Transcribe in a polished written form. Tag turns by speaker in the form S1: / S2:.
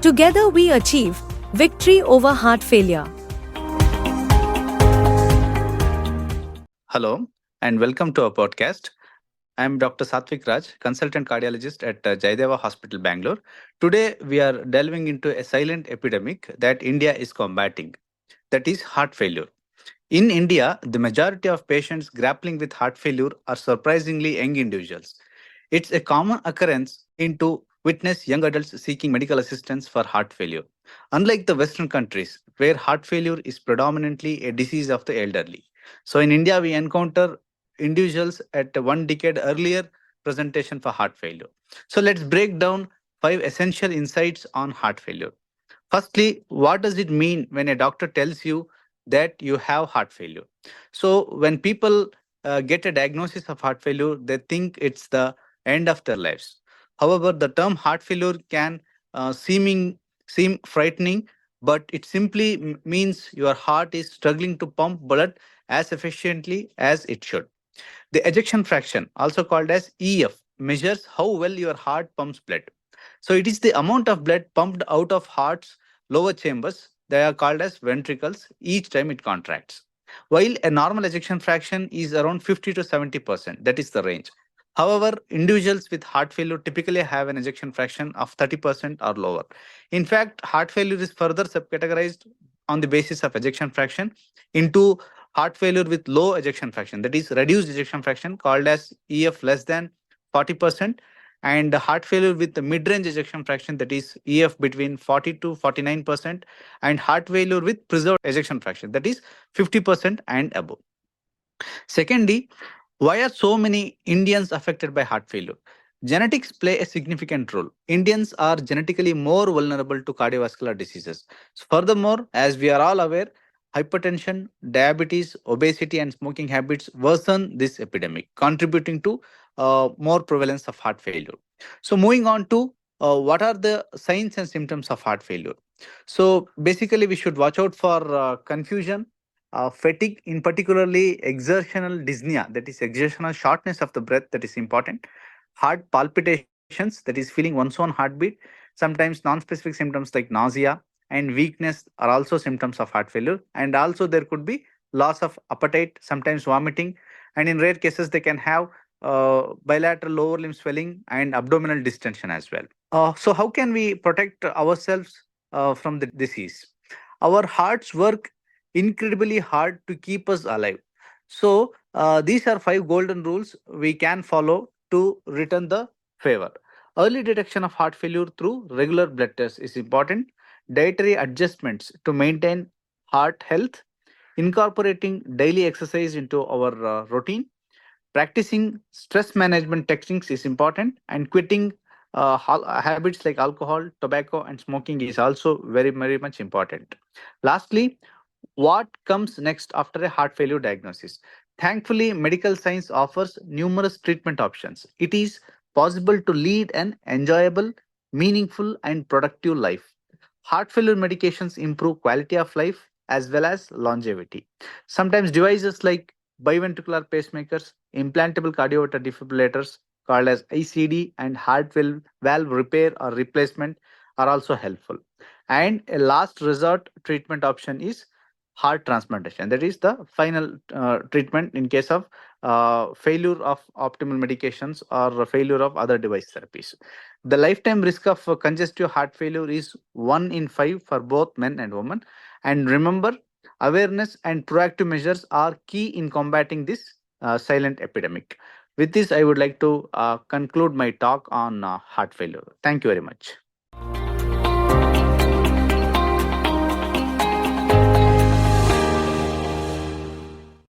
S1: Together we achieve victory over heart failure.
S2: Hello and welcome to our podcast. I am Dr. Sathwik Raj, consultant cardiologist at Jaideva Hospital, Bangalore. Today we are delving into a silent epidemic that India is combating, that is heart failure. In India, the majority of patients grappling with heart failure are surprisingly young individuals. It's a common occurrence to witness young adults seeking medical assistance for heart failure. Unlike the Western countries, where heart failure is predominantly a disease of the elderly. So in India, we encounter individuals at one decade earlier presentation for heart failure. So let's break down five essential insights on heart failure. Firstly, what does it mean when a doctor tells you that you have heart failure? So, when people get a diagnosis of heart failure, they think it's the end of their lives. However, the term heart failure can seem frightening, but it simply means your heart is struggling to pump blood as efficiently as it should. The ejection fraction, also called as EF, measures how well your heart pumps blood. So it is the amount of blood pumped out of heart's lower chambers. They are called as ventricles each time it contracts. While a normal ejection fraction is around 50 to 70%, that is the range. However, individuals with heart failure typically have an ejection fraction of 30% or lower. In fact, heart failure is further subcategorized on the basis of ejection fraction into heart failure with low ejection fraction, that is reduced ejection fraction called as EF less than 40%, and heart failure with the mid-range ejection fraction, that is EF between 40 to 49%, and heart failure with preserved ejection fraction, that is 50% and above. Secondly, why are so many Indians affected by heart failure? Genetics play a significant role. Indians are genetically more vulnerable to cardiovascular diseases. Furthermore, as we are all aware, hypertension, diabetes, obesity, and smoking habits worsen this epidemic, contributing to more prevalence of heart failure. So, moving on to what are the signs and symptoms of heart failure? So, basically, we should watch out for confusion, fatigue, in particularly exertional dyspnea, that is exertional shortness of the breath, that is important. Heart palpitations, that is feeling one's own heartbeat. Sometimes non-specific symptoms like nausea and weakness are also symptoms of heart failure. And also there could be loss of appetite, sometimes vomiting, and in rare cases they can have bilateral lower limb swelling and abdominal distension as well. So how can we protect ourselves from the disease? Our hearts work incredibly hard to keep us alive. So, these are five golden rules we can follow to return the favor. Early detection of heart failure through regular blood tests is important. Dietary adjustments to maintain heart health. Incorporating daily exercise into our routine. Practicing stress management techniques is important, and quitting habits like alcohol, tobacco, and smoking is also very, very much important. Lastly, what comes next after a heart failure diagnosis? Thankfully, medical science offers numerous treatment options. It is possible to lead an enjoyable, meaningful, and productive life. Heart failure medications improve quality of life as well as longevity. Sometimes devices like biventricular pacemakers, implantable cardiovascular defibrillators called as ICD, and heart valve repair or replacement are also helpful. And a last resort treatment option is heart transplantation. That is the final treatment in case of failure of optimal medications or failure of other device therapies. The lifetime risk of congestive heart failure is 1 in 5 for both men and women. And remember, awareness and proactive measures are key in combating this silent epidemic. With this, I would like to conclude my talk on heart failure. Thank you very much.